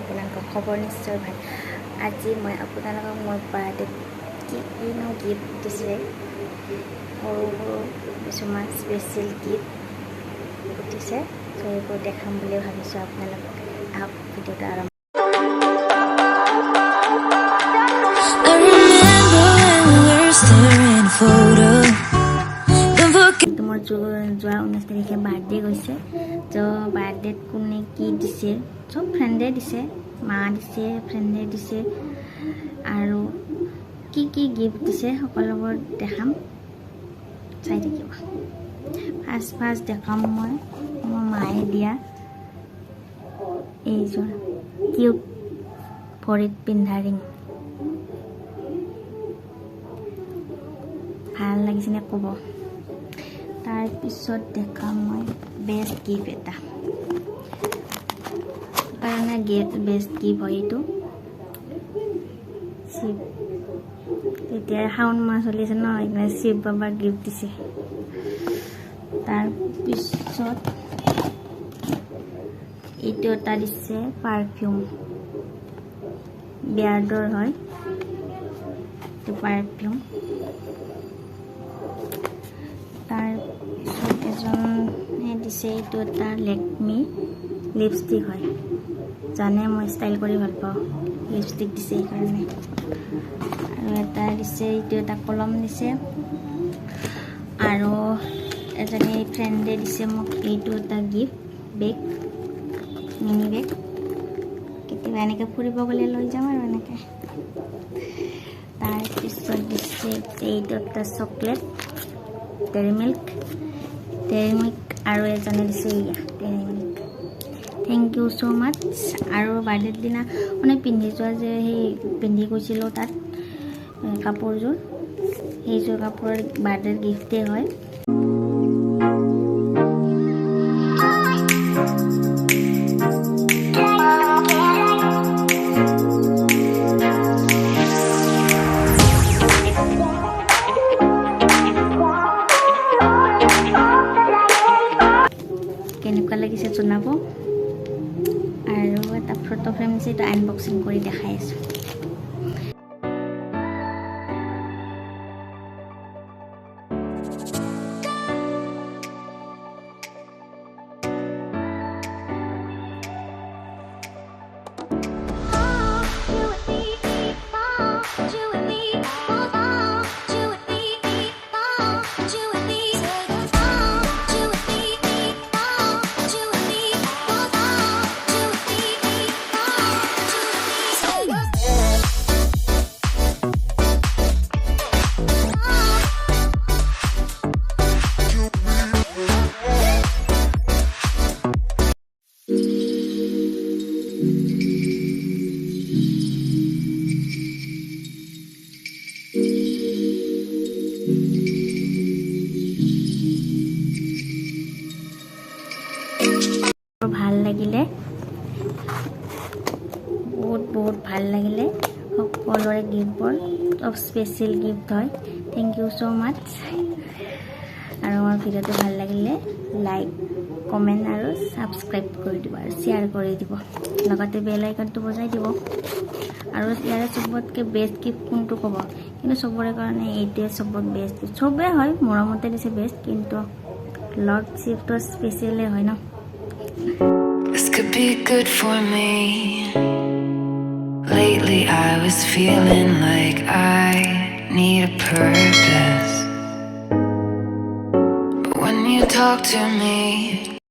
আপোনালোকৰ খবৰ নিশ্চয় ভাল। আজি মই আপোনালোকক মোৰ বাৰ্থডেত কিনো গিফ্ট দিছে, সৰু সৰু কিছুমান স্পেচিয়েল গিফ্ট উঠিছে, চ' এইবোৰ দেখাম বুলি ভাবিছোঁ আপোনালোকক। আহক ভিডিঅ'টো আৰম্ভ। মোৰ যোৱা 19 তাৰিখে বাৰ্থডে গৈছে, ত' বাৰ্থডেত কোনে কি দিছে, চব ফ্ৰেণ্ডে দিছে, মা দিছে, ফ্ৰেণ্ডে দিছে, আৰু কি কি গিফ্ট দিছে সকলোবোৰ দেখাম, চাই থাকিব। ফাৰ্ষ্ট দেখাম মই মোৰ মায়ে দিয়া এইযোৰ কিউট ভৰিত পিন্ধা ৰিং। ভাল লাগিছেনে ক'ব। তাৰপিছত দেখাম মই বেষ্ট গিফ্ট এটা, কাৰণে বেষ্ট গিফ্ট হয় এইটো শিৱ। এতিয়া শাওণ মাহ চলি আছে ন, সেইকাৰণে শিৱ বাবাক গিফ্ট দিছে। তাৰপিছত এইটো এটা দিছে পাৰফিউম, বিয়াৰ্ডৰ হয় এইটো পাৰফিউম। তাৰপিছত এজনে দিছে এইটো এটা লেকমি লিপষ্টিক হয়, জানে মই ষ্টাইল কৰি ভাল পাওঁ, লিপষ্টিক দিছে সেইকাৰণে। আৰু এটা দিছে এইটো এটা কলম দিছে, আৰু এজনী ফ্ৰেণ্ডে দিছে মোক এইটো এটা গিফ্ট বেগ, মিনি বেগ। কেতিয়াবা এনেকৈ ফুৰিব গ'লে লৈ যাম আৰু এনেকৈ। তাৰপিছত দিছে এইটো এটা চকলেট ডেইৰী মিল্ক, আৰু এজনে দিছে এয়া dairy milk. Thank you so' much. আৰু বাৰ্থডেৰ দিনা মানে পিন্ধি যোৱা যে সেই পিন্ধি গৈছিলোঁ তাত কাপোৰযোৰ, সেইযোৰ কাপোৰৰ বাৰ্থডেৰ গিফ্টেই হয়। কেনেকুৱা লাগিছে জনাব। আৰু এটা ফটো ফ্ৰেম দিছে, এইটো আনবক্সিং কৰি দেখাই আছোঁ। ভাল লাগিলে, বহুত ভাল লাগিলে। সকলোৰে গিফ্টবোৰ চব স্পেচিয়েল গিফ্ট হয়। Thank you so' much. আৰু আমাৰ ভিডিঅ'টো ভাল লাগিলে লাইক, কমেণ্ট আৰু ছাবস্ক্ৰাইব কৰি দিব, আৰু শ্বেয়াৰ কৰি দিব, লগতে বেল আইকনটো বজাই দিব। আৰু ইয়াৰে চবতকৈ বেষ্ট গিফ্ট কোনটো ক'ব, কিন্তু চবৰে কাৰণে এইটোৱে চবত বেষ্ট গিফ্ট। চবেই হয়, মৰমতে দিছে বেষ্ট, কিন্তু লৰ্ডশ্বিপটো স্পেচিয়েলে হয় ন। This could be good for me. Lately I was feeling like I need a purpose, but when you talk to me